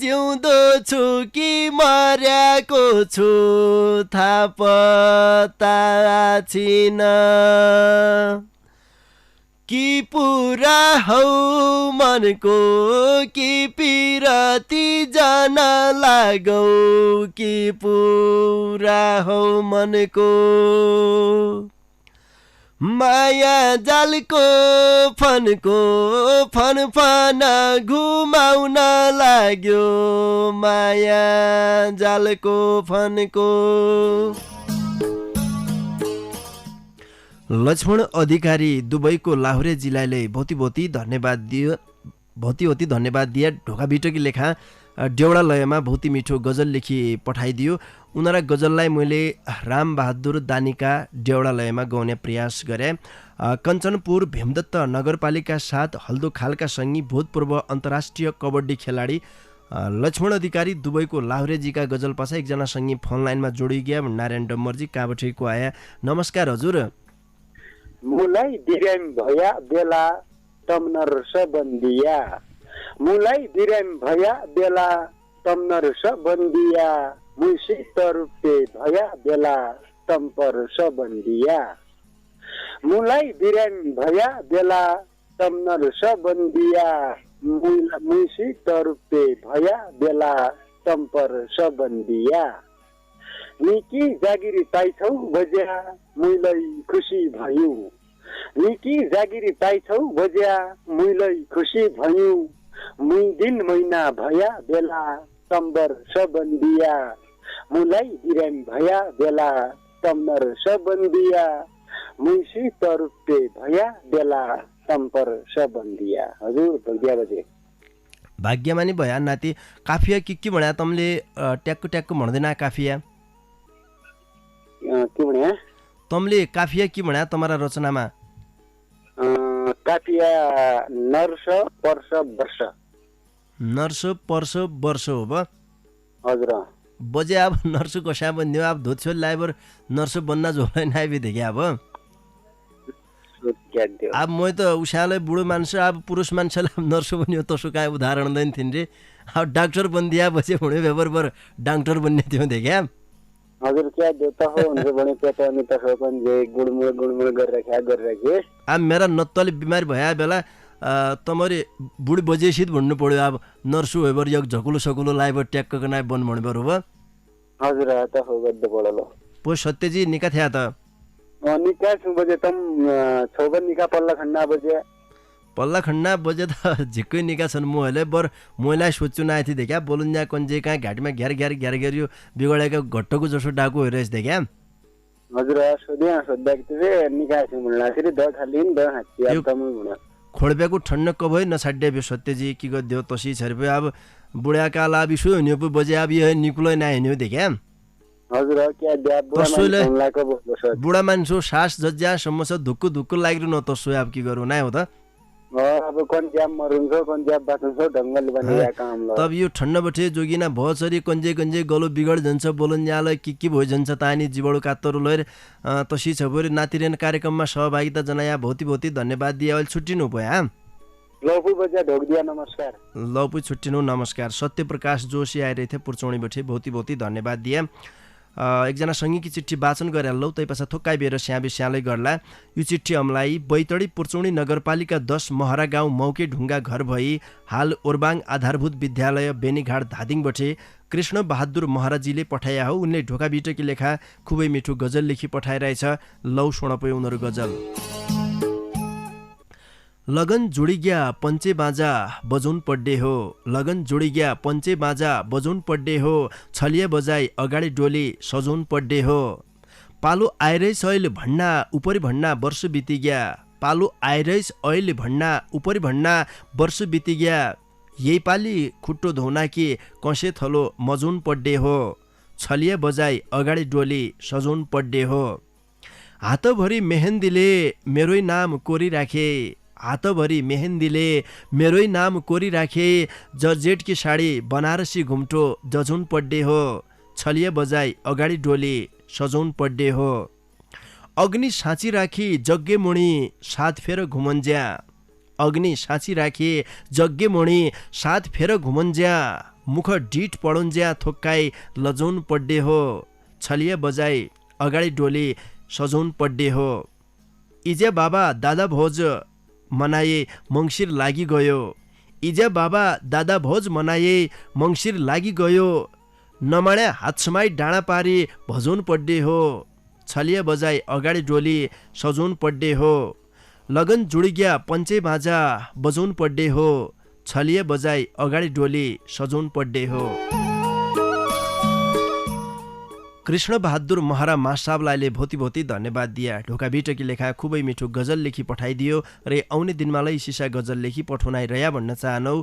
जिउँदो छु कि मर्याको छु थापता छिन कि पुरा हौ मनको कि पिरती जान लागौ कि पुरा हौ मनको माया जालको फनको फनफन घुमाउन लाग्यो माया जालको फनको लक्ष्मण अधिकारी दुबईको लाहुरे जिल्लाले भौती धन्यवाद दिए ढोका बिटोकी लेखा डेउडा लयमा भौती मिठो गजल लेखी पठाइदियो उनीहरा गजललाई मैले रामबहादुर दानीका डेउडा लयमा गाउने प्रयास गरेँ कञ्चनपुर भीमदत्त नगरपालिका साथ हल्दो खालका सङ्गी भूतपूर्व अन्तर्राष्ट्रिय कबड्डी खेलाडी लक्ष्मण अधिकारी दुबईको लाहुरेजीका गजल पासा एकजना सङ्गी फोन लाइनमा जोडिगया नारायण डम्बरजी कहाँबाटको आया नमस्कार हजुर मुलाई बिराम भया बेला तमनर सबन्दिया मुलाई बिराम भया बेला तमनर सबन्दिया मुसी तरुपे भया बेला तम्पर सबन्दिया मुलाई बिराम भया बेला तमनर सबन्दिया मुसी तरुपे भया बेला तम्पर सबन्दिया निकी जागिरी पाइछौ बज्या मुइलै खुसी भयौ निकी जागिरी पाइछौ बज्या मुइलै खुसी भयौ मुइ दिन महिना भया बेला तम्बर सबन्दिया मुलाई बिराम भया बेला तम्बर सबन्दिया मुइसी तरुपे भया बेला तम्पर सबन्दिया हजुर भगिया बजे भाग्यमानी भया नाति काफिया के भन्या तमले ट्याक्क भन्दैन काफिया के भन्या तमले काफिया के भन्या तमरा रचनामा काफिया नर्स पर्स वर्ष नर्स पर्स वर्ष हो ब हजुर बजे अब नर्स कसा बन्दियो अब धोत्सो लाइबर नर्स बन्ना झोलै नाइ बिदेके अब अब म त उसाले बुढो मान्छे अब पुरुष मान्छेलाई नर्स बन्यो तसो काहीँ उदाहरण दैन थिइन् रे अब डाक्टर बन्दिया बजे हुने बेबर डाक्टर बन्ने थियो देख्या हजुर क्या देता हो उनसे बने पेट अनि तसो पनि जे गुडमुड गरिराखे अब मेरा नत्तले बिमारी भया बेला तमरे बुढी बजेसित भन्नु पर्यो अब नर्सु होइबर यक झकुलो सकुलो लाइबर ट्याक्कको नाइ बन भन्नु पर्यो ब हजुर त हो गद्द पडलो पो सत्यजी निका थिया त निका छु बजे तम छोबन निका पल्ला खण्डा खण्डा बजे त झिक्कै निका छन् मोहले बर मोहलाई सोच्छु नाइ थि देख्या बोलुन्जा कन्जे कहाँ घाटीमा घेर यो बिगडेको घट्टको जसो डाकु हेरेछ देख्या हजुर सोध्या रे निका छु भन्ला फेरि द खालिन द हाच्ची अब तम हुन खोडब्याको ठण्ड कभै नछाड्या बे सत्यजी की गद्यो तसी छर्पे अब बुढा काला बिसु हुन्यो पो बजे अब यो निकुलै नाइ हुन्यो देख्या हजुर क्या द्या बुढा मान्छे सास जज्जासम्म छ धुक्कु लागिरु न तसो अब के गरौ नाइ हो त अब कोन ज्याम मरुन्छ कोन ज्याम बाँच्छ ढङ्गले बनिया काम ल तब यो ठण्ड बठे जोगिना भछरी कन्जे गलो बिगड जान्छ बोलन याले के भइ जान्छ तानी जीवडो कातरु लैर तसी छबोरी नातिरेन कार्यक्रममा सहभागिता जनाया भौती धन्यवाद दिया अहिले छुट्टिनु भयो लपु बजा ढोक दिया नमस्कार लपु छुट्टिनु नमस्कार सत्यप्रकाश जोशी आइरहेथे पुर्चौणी बठे भौती धन्यवाद दिया एकजना सङ्गीकी चिठी वाचन गरेर लौ तैपछा थोक्काइ बेर स्याबे स्यालै गर्ला। यो चिठी अमलाई बैतडी पुर्चौनी नगरपालिका 10 महरा गाउँ मौके ढुङ्गा घर भई हाल ओरबाङ आधारभूत विद्यालय बेनीघाट धादिङबटे कृष्ण बहादुर महराजीले पठाया हो। उनले ढोका बिटकी लेखा खुबै मिठो गजल लेखी पठाइरहेछ। लौ सुनपयो उनीहरू गजल। लगन जोडी गया पञ्चे बाजा बजौन पड्डे हो, लगन जोडी गया पञ्चे बाजा बजौन पड्डे हो, छलिया बजाई अगाडि डोली सजौन पड्डे हो। पालो आइरहेछ अहिले भन्ना उपरि भन्ना वर्ष बिति गया, पालो आइरहेछ अहिले भन्ना उपरि भन्ना वर्ष बिति गया। यही पाली खुट्टो धौना कि कसे थलो मजौन पड्डे हो, छलिया बजाई अगाडि डोली सजौन पड्डे हो। हातभरि मेहेन्दीले मेरै नाम कोरिराखे, हातभरि मेहेन्दीले मेरै नाम कोरिराखे, जर्जेटकी साडी बनारसी घुम्टो जजौन पड्डे हो, छलिया बजाई अगाडि डोली सजौन पड्डे हो। अग्नि साँची राखी जग्गे मुणी सात फेर घुमन्ज्या, अग्नि साँची राखी जग्गे मुणी सात फेर घुमन्ज्या, मुख डिट पडुन्ज्या थोक्काई लजौन पड्डे हो, छलिया बजाई अगाडि डोली सजौन पड्डे हो। इज्या बाबा दादा भोज मनाए मङ्सिर लागि गयो, इज्या बाबा दादा भोज मनाए मङ्सिर लागि गयो। नमाड्या हात समाई डाँडा पारी भजौन पड्डे हो, छलिया बजाई अगाडि डोली सजौन पड्डे हो। लगन जुडी गया पञ्चे बाजा बजौन पड्डे हो, छलिया बजाई अगाडि डोली सजौन पड्डे हो। कृष्ण बहादुर महरा मासाबलाईले भोति भोति धन्यवाद दिया। ढोका बिटकी लेखा खुबै मिठो गजल लेखी पठाइदियो र आउने दिनमा लै सिसा गजल लेखी पठाउनाइ रया भन्न चाहनौ।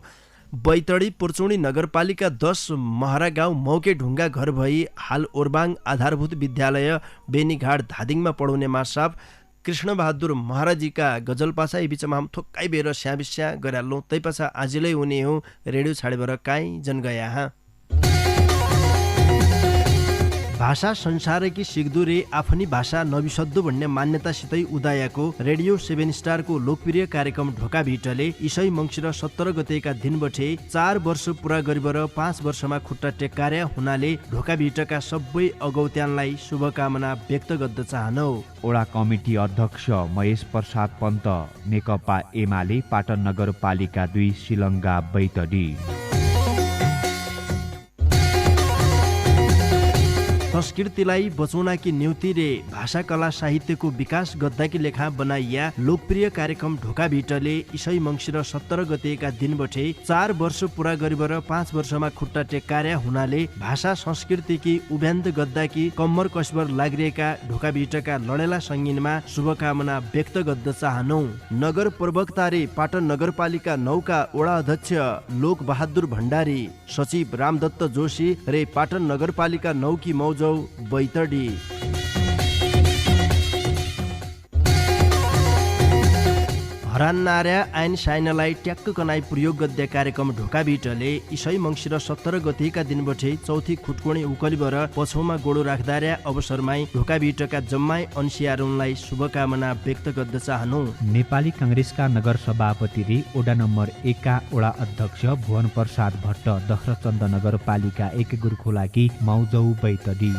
बैतडी पुर्चौनी नगरपालिका 10 महरा गाउँ मौके ढुङ्गा घर भई हाल ओरबाङ आधारभूत विद्यालय बेनीघाट धादिङमा पढाउने मासाब कृष्ण बहादुर महराजीका गजल पासा यी बिचमा हम थोक्काइ बेर स्याबिस्या गरालौँ। तै पासा आजिलै उनी हौ रेडियो छाडेर काहीँ जन गया हाँ। भाषा संसारकी सिक्दु रे आफ्नी भाषा नबिसद्दु भन्ने मान्यतासितै उदायको रेडियो 7 स्टारको लोकप्रिय कार्यक्रम ढोका भिटले इसै मङ्सिर 17 गतेका दिनबटे 4 वर्ष पुरा गरिबर 5 वर्षमा खुट्टा टेक्कार्या हुनाले ढोका भिटका सबै अगौत्यानलाई शुभकामना व्यक्त गर्न चाहनौ। ओडा कमिटी अध्यक्ष महेश प्रसाद पन्त नेकपा एमाले पाटन नगरपालिका 2 सिलङ्गा बैतडी। संस्कृतिलाई बचाउनाकी निम्ति रे भाषा कला साहित्यको विकास गर्दाकी लेखा बनाइया लोकप्रिय कार्यक्रम ढोका भिटले इसै मङ्सिर 17 गतेका दिनबटे 4 वर्ष पुरा गरिबर 5 वर्षमा खुट्टा टेक्कार्या हुनाले भाषा संस्कृतिकी उभ्यान्त गर्दाकी कम्मर कसबर लागिरहेका ढोका भिटका लडेला सङ्गीनमा शुभकामना व्यक्त गर्न चाहनौ। नगर प्रवक्ता रे पाटन नगरपालिका 9 का वडा अध्यक्ष लोक बहादुर भण्डारी, सचिव रामदत्त जोशी रे पाटन नगरपालिका 9 की मौज बैतडी। हरान नार्या आइन साइनलाई ट्याक्क कनाई प्रयोग गद्य कार्यक्रम ढोका भिटले इसै मङ्सिर 17 गतेका दिनबटे चौथी खुटकोणी उकलिबर पछौमा गोडो राख्दार्या अवसरमाई ढोका भिटका जम्माई अंशियारुलाई शुभकामना व्यक्त गर्न चाहनु। नेपाली काङ्ग्रेसका नगर सभापति रे ओडा नम्बर 1 का ओडा अध्यक्ष भुवन प्रसाद भट्ट दख्रचन्द नगरपालिका 1 गुरखोलाकी मौजौ बैतडी।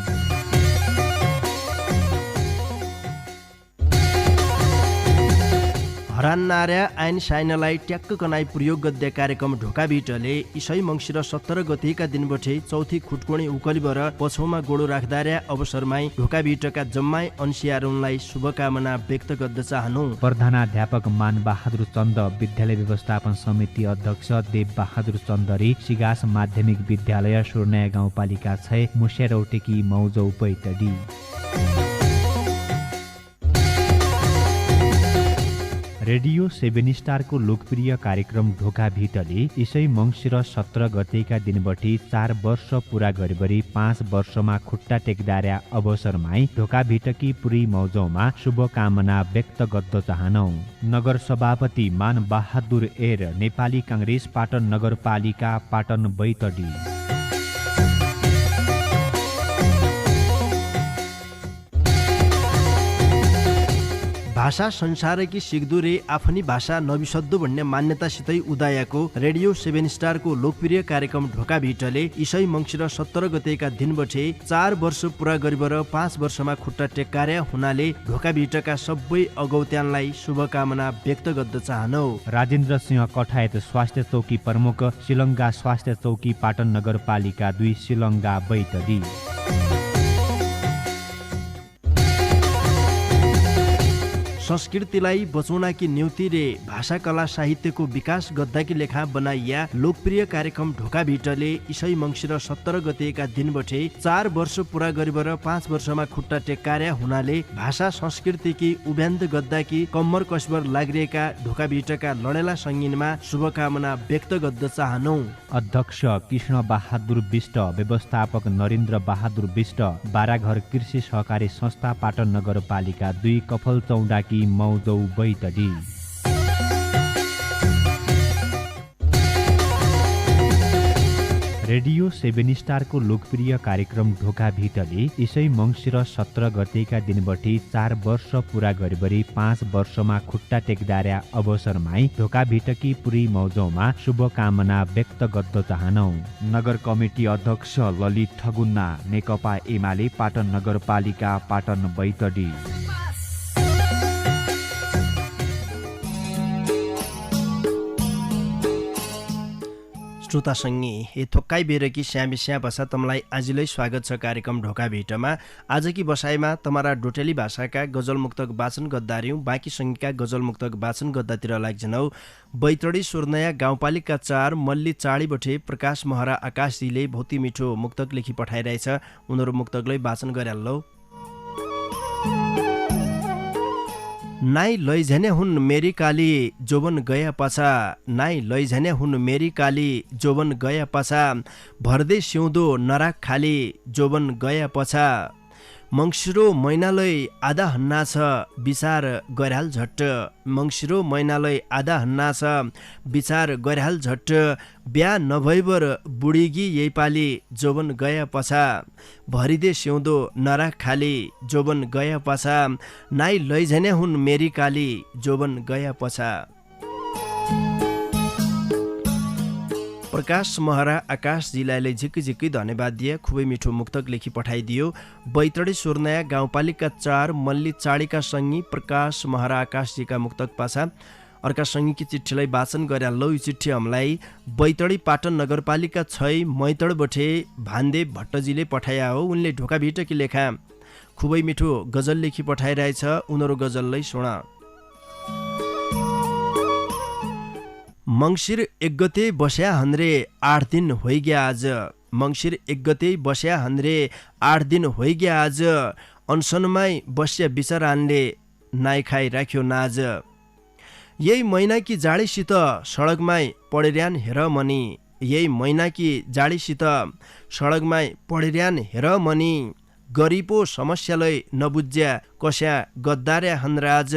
हरान नार्या आइन साइनलाई ट्याक्क कनाई प्रयोग गद्य कार्यक्रम ढोका भिटले इसै मङ्सिर 17 गतेका दिनबटे चौथी खुटकोणी उकलिबर पछौमा गोडो राख्दार्या अवसरमाई ढोका भिटका जम्माई अंशियारुलाई शुभकामना व्यक्त गर्न चाहनु। प्रधानाध्यापक मान बहादुर चन्द, विद्यालय व्यवस्थापन समिति अध्यक्ष देव बहादुर चन्दरी, सिगास माध्यमिक विद्यालय सुर्नया गाउँपालिका 6 मुस्यारौटेकी मौजौ बैतडी। रेडियो 7 स्टारको लोकप्रिय कार्यक्रम ढोका भिटले इसै मङ्सिर 17 गतेका दिनबटे 4 वर्ष पुरा गरिबरी 5 वर्षमा खुट्टा टेक्दार्या अवसरमाई ढोका भिटकी पुरी मौजौमा शुभकामना व्यक्त गर्न चाहनौ। नगर सभापति मान बहादुर एर, नेपाली काङ्ग्रेस पाटन नगरपालिका पाटन बैतडी। भाषा संसारकी सिक्दु रे आफ्नी भाषा नबिसद्दो भन्ने मान्यतासितै उदाएको रेडियो 7 स्टारको लोकप्रिय कार्यक्रम ढोका भिटले इसै मङ्सिर 17 गतेका दिनबटे 4 वर्ष पुरा गरिबर 5 वर्षमा खुट्टा टेक्कार्या हुनाले ढोका भिटका सबै अगौत्यानलाई शुभकामना व्यक्त गर्न चाहनौ। राजेन्द्र सिंह कठायत स्वास्थ्य चौकी प्रमुख, शिलङ्गा स्वास्थ्य चौकी पाटन नगरपालिका 2 शिलङ्गा बैतडी। संस्कृतिलाई बचाउनाकी न्युति रे भाषा कला साहित्यको विकास गद्दाकी लेखा बनाइया लोकप्रिय कार्यक्रम ढोका भिटले इसै मङ्सिर 17 गतेका दिनबटे 4 वर्ष पुरा गरिबर 5 वर्षमा खुट्टा टेक्कार्या हुनाले भाषा संस्कृतिकी उभ्यान्त गद्दाकी कम्मर कसबर लागिरहेका ढोका भिटका लडेला सङ्गीनमा शुभकामना व्यक्त गर्न चाहनौ। अध्यक्ष कृष्ण बहादुर विष्ट, व्यवस्थापक नरेन्द्र बहादुर विष्ट, बाराघर कृषि सहकारी संस्था पाटन नगरपालिका 2 कफल चौडाकी मौजौ बैतडी। रेडियो 7 स्टारको लोकप्रिय कार्यक्रम ढोका भिटले इसै मङ्सिर 17 गतेका दिनबटे 4 वर्ष पुरा गरिबरी 5 वर्षमा खुट्टा टेक्दार्या अवसरमै ढोका भिटकी पुरी मौजौमा शुभकामना व्यक्त गर्न चाहनौ। नगर कमिटी अध्यक्ष ललित ठगुन्ना, नेकपा एमाले पाटन नगरपालिका पाटन बैतडी। श्रोता सङ्गी ए थोक्काइ बेरकी स्याबिस्या बसा तमलाई आजिलै स्वागत छ कार्यक्रम ढोका भेटमा। आजकी बसाइमा तमारा डोटेली भाषाका गजल मुक्तक वाचन गद्दार्यौँ, बाँकी सङ्गीका गजल मुक्तक वाचन गद्दातिर लाग्छनौ। बैतडी सुर्नया गाउँपालिका 4 मल्ली चाडीबठे प्रकाश महरा आकाशजीले भौती मिठो मुक्तक लेखी पठाइरहेछ। उनीहरू मुक्तकलाई वाचन गरिहाल्लौ। नाइ लैझने हुन् मेरी काली जोबन गया पाछा, नाइ लैझने हुन् मेरी काली जोबन गया पाछा, भर्दै सिउँदो नराख खाली जोबन गया पछा, मङ्सिरो महिनालै आधा हन्ना छ विचार गरिहाल झट्ट, मङ्सिरो महिनालै आधा हन्ना छ विचार गरिहाल झट्ट, बिहा नभइबर बुढीगी यही पाली जोबन गया पछा, भरिदे सिउँदो नराख खाली जोबन गया पछा, नाइ लैझने हुन् मेरी काली जोबन गया पछा। प्रकाश महरा आकाशजीलाई झिक्की झिक्की धन्यवाद दिए, खुबै मिठो मुक्तक लेखी पठाइदियो। बैतडी सुर्नया गाउँपालिका 4 मल्ली चाडीका सङ्गी प्रकाश महरा आकाशजीका मुक्तक पाछा अर्का सङ्गीकी चिठीलाई वाचन गरिहाल्लौ। यो चिठी हामीलाई बैतडी पाटन नगरपालिका 6 मैतडबठे भान्देव भट्टजीले पठाया हो। उनले ढोका भिटकी लेखा खुबै मिठो गजल लेखी पठाइरहेछ। उनीहरू गजललाई सुन। मङ्सिर 1 गते बस्या हन्रे 8 दिन होइग्या आज, मङ्सिर 1 गते बस्या हन्रे 8 दिन होइग्या आज, अनसनमै बस्या बिचरानले नाइ खाइ राख्यो नाज, यही महिनाकी जाडीसित सडकमै पढेर्यान हेर मनी, यही महिनाकी जाडीसित सडकमै पढेर्यान हेर मनी, गरिबो समस्यालाई नबुझ्या कस्या गद्दार्या हनराज,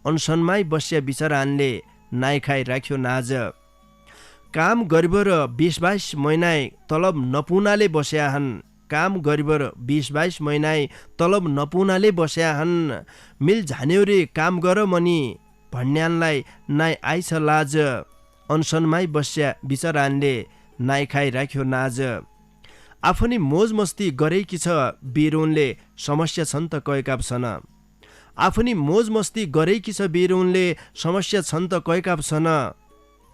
अनसनमै बस्या बिचरानले नाइ खाइ राख्यो नाज, काम गरिबर 20-22 महिनाय तलब नपुनाले बस्या हन्, काम गरिबर 20-22 महिनाय तलब नपुनाले बस्या हन्, मिल झान्यो रे काम गर मनी भन्यानलाई नाइ आइछ लाज, अनसनमै बस्या बिचरानले नाइ खाइ राख्यो नाज, आफनी मोज मस्ती गरेकी छ बिरुनले समस्या छन् त कयका छन्, आफनी मोज मस्ती गरेकी छ बिरुनले समस्या छन् त कयका छन्,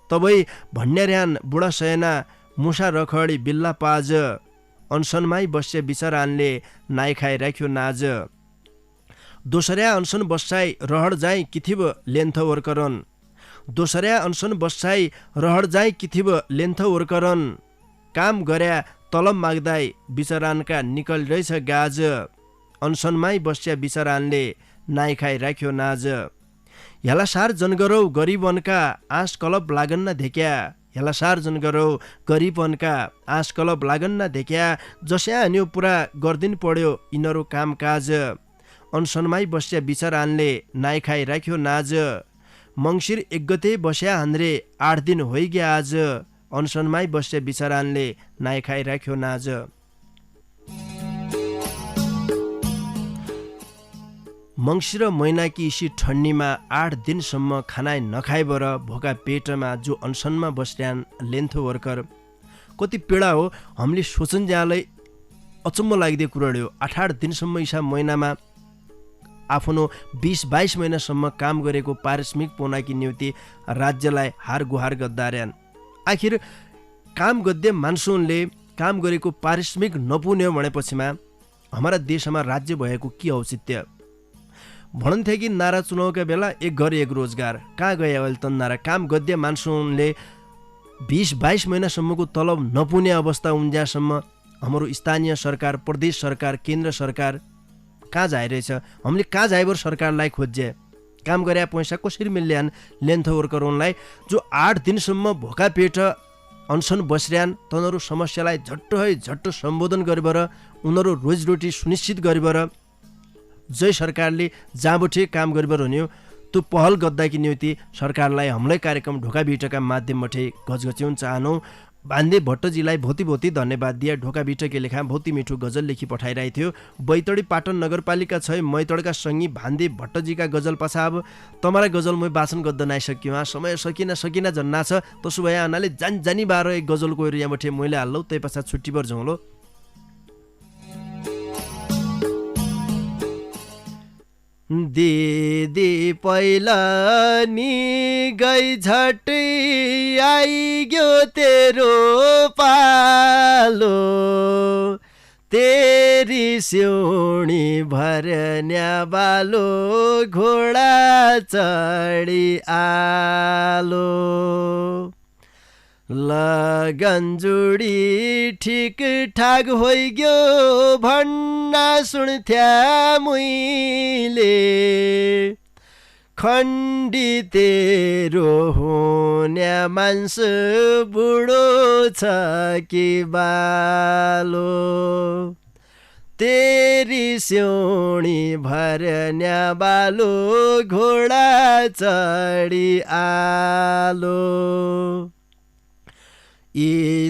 तबै भन्यार्यान बुढा सयना मुसा रखडी बिल्ला पाज, अनसनमै बस्या बिचरानले नाइ खाइ राख्यो नाज, दोसर्या अनसन बस्साई रहड जाई किथिब लेन्थ वर्करन, दोसर्या अनसन बस्साई रहड जाई किथिब लेन्थ वर्करन, काम गर्या तलब माग्दाई बिचरानका निकल रहेछ गाज, अनसनमै बस्या बिचरानले नाइ खाइ राख्यो नाज, हेलासार जनगरौ गरिबनका आँस कलब लागन्न धेक्या, हेलासार जनगरौ गरिबनका आँस कलब लागन्न धेक्या, जस्या हान्यो पुरा गर्दिन पर्यो यिनीहरू कामकाज, अनसनमै बस्या बिचरानले नाइ खाइ राख्यो नाज, मङ्सिर 1 गते बस्या हन्रे 8 दिन होइग्या आज, अनसनमै बस्या बिचरानले नाइ खाइ राख्यो नाज। मङ्सिर महिनाकी इसी ठन्डीमा 8 दिनसम्म खाना नखाइबर भोका पेटमा जो अनसनमा बस्यान लेन्थो वर्कर कति पीडा हो हामीले सोचन्ज्यालै अचम्म लाग्दो कुरा हो। 8 दिनसम्म इसा महिनामा आफ्नो 20-22 महिनासम्म काम गरेको पारिश्रमिक पाउनाकी निम्ति राज्यलाई हार गुहार गद्दार्यान्। आखिर काम गद्दे मान्छौले काम गरेको पारिश्रमिक नपुन्यो भनेपछिमा हाम्रा देशमा राज्य भएको के औचित्य? भन्थे कि नारा चुनावका बेला एक घर एक रोजगार कहाँ गए अहिले त नारा? काम गद्दे मान्छौले 20-22 महिनासम्मको तलब नपुने अवस्था उन्ज्यासम्म हाम्रो स्थानीय सरकार, प्रदेश सरकार, केन्द्र सरकार कहाँ जाइरहेछ? हामीले कहाँ जाइबर सरकारलाई खोज्जे? काम गरे पैसा कसरी मिल्ल्यान् लेन्थो वर्करलाई जो 8 दिनसम्म भोका पेट अनसन बसिरहन्? तनहरू समस्यालाई झट्ट सम्बोधन गरेर उनीहरू रोजीरोटी सुनिश्चित गरेर जय सरकारले जहाँबठे काम गरेर हुन्यो त्यो पहल गद्दाकी निम्ति सरकारलाई हमलाई कार्यक्रम ढोका बिटका माध्यमबाट गजगच्याउन चाहनु। बान्दे भट्टजीलाई भोती धन्यवाद दिया। ढोका बिटके लेखा भौती मिठो गजल लेखी पठाइरहेको थियो। बैतडी पाटन नगरपालिका छ मैतडका सङ्गी भान्दे भट्टजीका गजल पछाब तमारा गजल मै वाचन गद्द नाइसक्यो। समय सकिना जन्ना छ तसो भए आनाले जानी बाह्र एक गजलको एरियाबाट मैले हाल्लौ त्यही पछाड छुट्टीबर जाउँलो। दिदी पहिला नि गई झट्टै आइग्यो तेरो पालो तेरी सिउणी भरन्या बालो घोडा चढी आलो लगन जुडी ठिक ठाक होइग्यो भन्ना सुन्थ्या मुइले खण्डी तेरो हुन्या मान्छे बुढो छ कि बालो तेरी सिउणी भरन्या बालो घोडा चढी आलो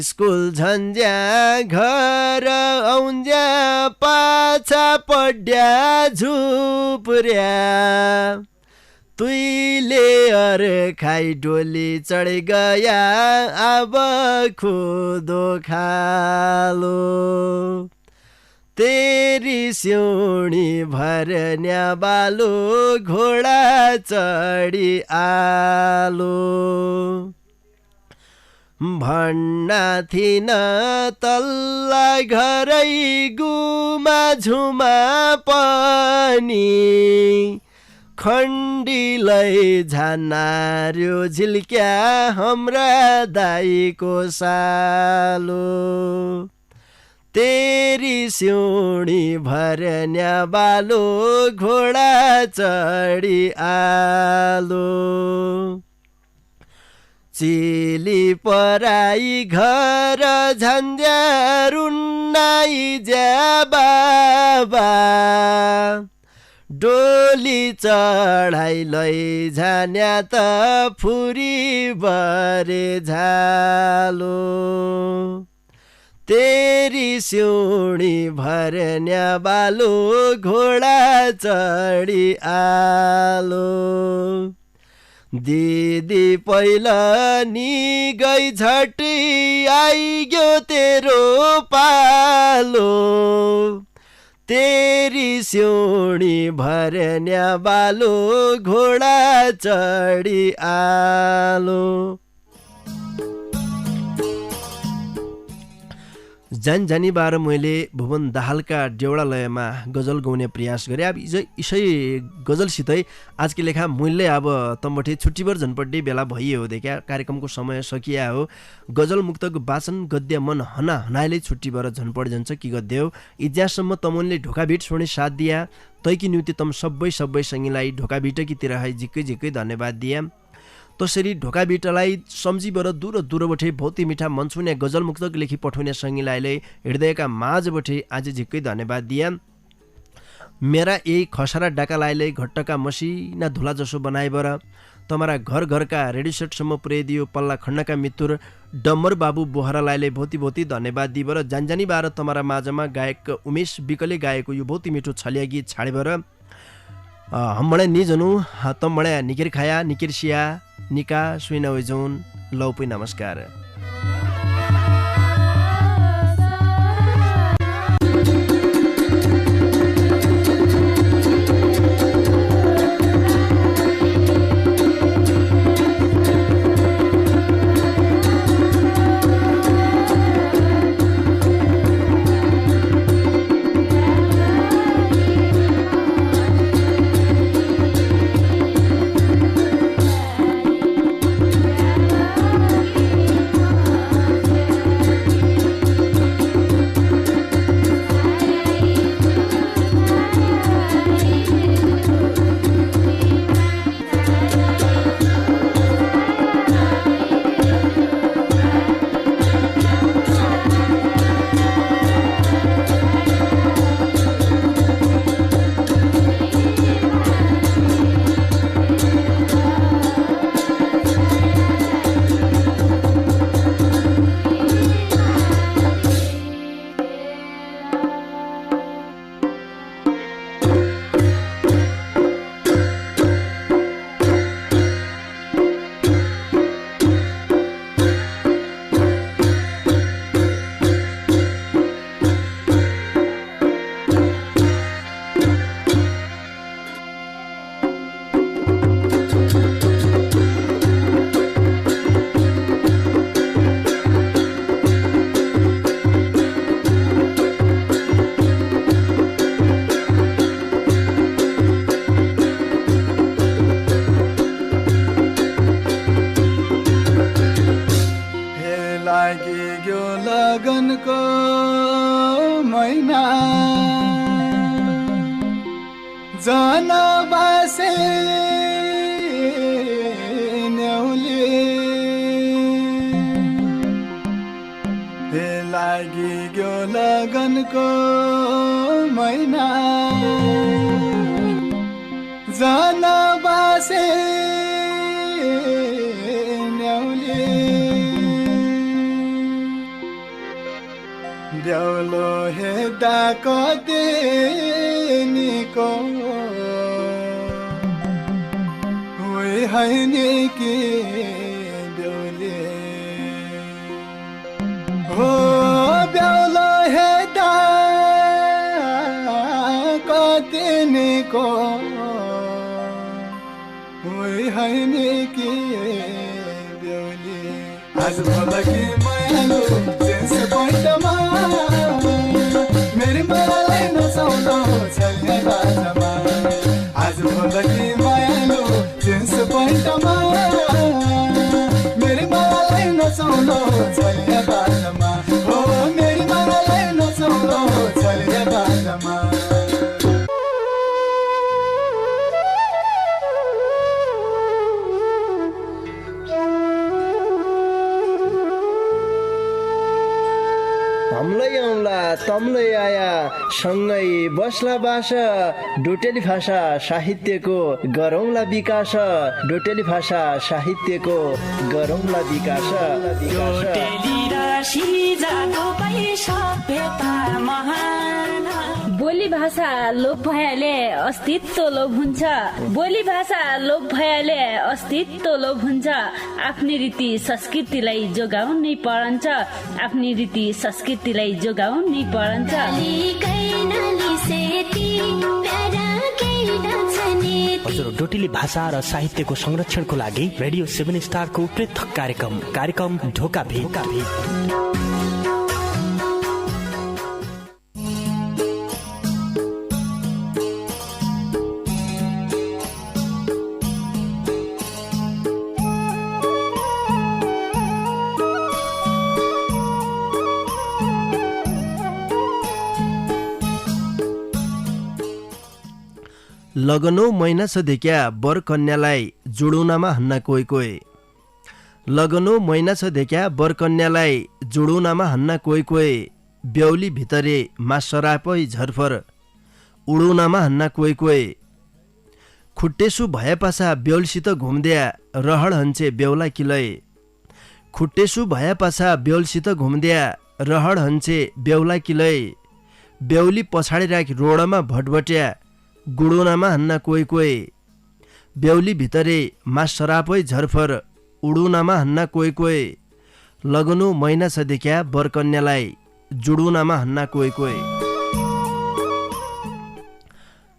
स्कुल झन्ज्या घर आउन्ज्या पाछा पड्या झुपुर्या तुइले अर्खाइ डोली चढ गया अब खुदो खालो तेरी सिउणी भरन्या बालो घोडा चढी आलो भन्ना थिन तल्ला घरै गुमा झुमा पनि खण्डीलाई झानार्यो झिल्क्या हाम्रा दाइको सालो तेरी सिउणी भरन्या बालो घोडा चढी आलो चिली पराई घर झन्ज्या रुन्नाई ज्या बाबा डोली चढाइ लैजान्या त फुरी बरे झालो तेरी सिउणी भरन्या बालो घोडा चढी आलो दिदी पहिला नि गई झट्टै आइग्यो तेरो पालो तेरी सिउणी भरन्या बालो घोडा चढी आलो जानी बार मैले भुवन दाहालका देउडालयमा गजल गाउने प्रयास गरेँ। अब इसै गजलसितै आजको लेखा मैले अब तम्बठे छुट्टीभर झन्पट्टि बेला भइयो हो देखा कार्यक्रमको समय सकिया हो। गजल मुक्तको वाचन गद्य मन हनाइलै छुट्टीभर झन्पट जान्छ कि गद्य हो। इज्यासम्म तमुनले ढोकाभिट छोड्ने साथ दिया तैकी निम्ति तम सबै सङ्गीलाई ढोकाभिटकीतिर है झिक्कै धन्यवाद दिया। तसरी ढोकाबिटलाई सम्झिबर दूरबठे भौती मिठा मनसुने गजल मुक्तक लेखी पठाउने सङ्गीलाई हृदयका माझबठे आज झिक्कै धन्यवाद दिया। मेरा यही खसरा डाकालाई घट्टका मसिना धुला जसो बनाइबर तमारा घरका रेडियो सेटसम्म पुर्याइदियो पल्ला खण्डका मित्र डम्बर बाबु बोहरालाई भौती धन्यवाद दिइबर जानी बार तमारा माझमा गायक उमेश विकले गाएको यो भौती मिठो छलिया गीत छाडेबर हम्बडे निजनु तम्बडे निकेर खाया निकेर सिया निका सुइन वैजौन लौपै नमस्कार। लगनको मैना जनबासे न्याउले लागि गयो लगनको मैना जनबासे ब्याउलो हेर्दा कतिनीको उही होइन कि ब्याउले हो ब्याउलो हेर्दा कतिनीको उही होइन कि ब्याउले आज भला कि मायालु जेन्स पोइन्टमा मेरी मायालाई नचाउनु छैन बाटोमा आज भला कि मायालु जेन्स पोइन्टमा मेरी मायालाई नचाउनु छैन बाटोमा हो मेरी मायालाई नचाउनु छैन बाटोमा हमलाई आउँला तमलाई आया सँगै बस्ला बास डोटेली भाषा साहित्यको गरौँला विकास डोटेली भाषा साहित्यको गरौँला विकास बोली भाषा लोप भएले अस्तित्व लोप हुन्छ बोली भाषा लोप भएले अस्तित्व लोप हुन्छ आफ्नै रीति संस्कृतिलाई जोगाउनै परन्छ आफ्नै रीति संस्कृतिलाई जोगाउनै परन्छ हजुर डोटेली भाषा र साहित्यको संरक्षणको लागि रेडियो 7 स्टारको पृथक कार्यक्रम ढोका भेट लगनो महिना छ देखिया वर कन्यालाई जुडुनामा हन्न कोही कोही लगनो महिना छ देखिया वर कन्यालाई जुडुनामा हन्न कोही कोही ब्याउली भितरे मासरापै झरफर उडुनामा हन्न कोही कोही खुट्टेसु भएपासा ब्याउलसित घुम्द्या रहड हन्छे ब्याउला किलै खुट्टेसु भएपासा ब्याउलसित घुम्द्या रहड हन्छे ब्याउला किलै ब्याउली पछाडि राखी रोडमा भटभट्या गुडोनामा हान्न कोही कोही बेहुली भितरे मा सरापै झरफर उडुनामा हान्न कोही कोही लगनु महिना छ देखिया बरकन्यालाई जुडुनामा हान्न कोही कोही।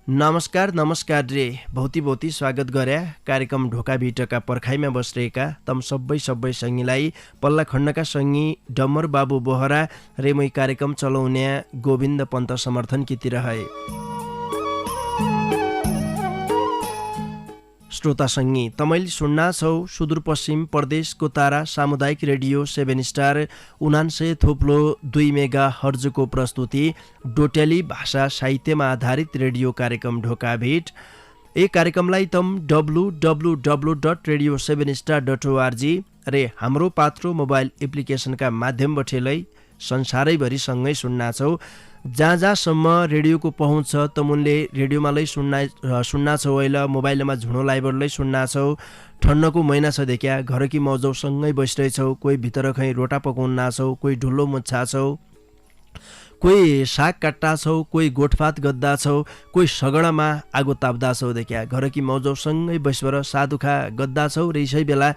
नमस्कार नमस्कार रे भौती भौती स्वागत गर्या कार्यक्रम ढोका भिटका पर्खाइमा बसिरहेका तम सबै सङ्गीलाई पल्ला खण्डका सङ्गी डम्बर बाबु बोहरा रे मै कार्यक्रम चलाउने गोविन्द पन्त समर्थन कितिर है। श्रोता सङ्गी तपाईले सुन्ना छौ सुदूरपश्चिम प्रदेशको तारा सामुदायिक रेडियो 7 स्टार 99.2 मेगा हर्जको प्रस्तुति डोटेली भाषा साहित्यमा आधारित रेडियो कार्यक्रम ढोका भेट। यी कार्यक्रमलाई तम www.radio7star.org रे हाम्रो पात्रो मोबाइल एप्लिकेसनका माध्यमबाट संसारैभरि सँगै सुन्ना छौ। जहाँसम्म रेडियोको पहुँच छ तमुनले रेडियोमा सुन्ना छौ अहिले मोबाइलमा झुणो लाइभरलाई सुन्ना छौ। ठन्डको महिना छ देखिया घरकी मौजौ सँगै बसिरहेछौ। कोही भित्र खै रोटा पकाउन छौ, कोही ढुल्लो मुच्छा छौ, कोही साग काट्टा छौ, कोही गोठपात गद्दा छौ, कोही सगडामा आगो ताप्दा छौ देखिया घरकी मौजौ सँगै बसबर सादुखा गद्दा छौ र यसै बेला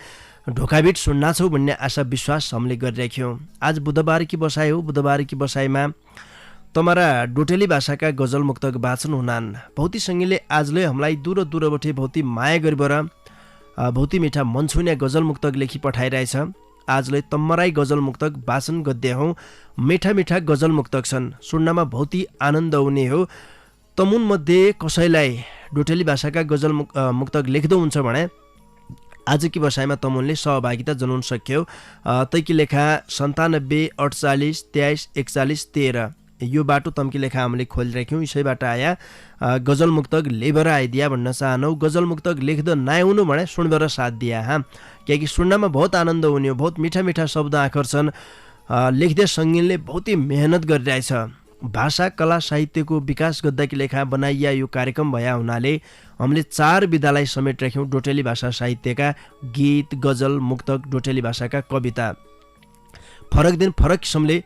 ढोकाबिट सुन्ना छौ भन्ने आशा विश्वास हामीले गरिराख्यौँ। आज बुधबार की बसाइ हो। बुधबार की बसाइमा तमारा डोटेली भाषाका गजल मुक्तक वाचन हुनान्। भौती सङ्गीले आजले हामीलाई दूर दूरबाटै भौती माया गरिबर भौती मिठा मन छुने गजल मुक्तक लेखी पठाइरहेछ। आजले तम्मराई गजल मुक्तक वाचन गद्य हौँ। मिठा मिठा गजल मुक्तक छन्, सुन्नमा भौती आनन्द हुने हो। तमुन मध्ये कसैलाई डोटेली भाषाका गजल मुक्तक लेख्दो हुन्छ भने आजकी बसाइमा तमुनले सहभागिता जनाउन सक्यो। तैकी लेखा 97 48 23 41 13 यो बाटो तम्की लेखा हामीले खोलिराख्यौँ। यसैबाट आया गजल मुक्तक लेबर आइदिया भन्न चाहनौ। गजल मुक्तक लेख्द नआउनु भने सुनबर साथ दिया हाँ, किनकि सुन्नमा बहुत आनन्द हुने हो। बहुत मिठा मिठा शब्द आकर्षण लेख्दै सङ्गीतले बहुतै मेहनत गरिरहेछ। भाषा कला साहित्यको विकास गर्दाकी लेखा बनाइया यो कार्यक्रम भया हुनाले हामीले 4 विधालाई समेट राख्यौँ। डोटेली भाषा साहित्यका गीत, गजल, मुक्तक, डोटेली भाषाका कविता फरक दिन फरक किसिमले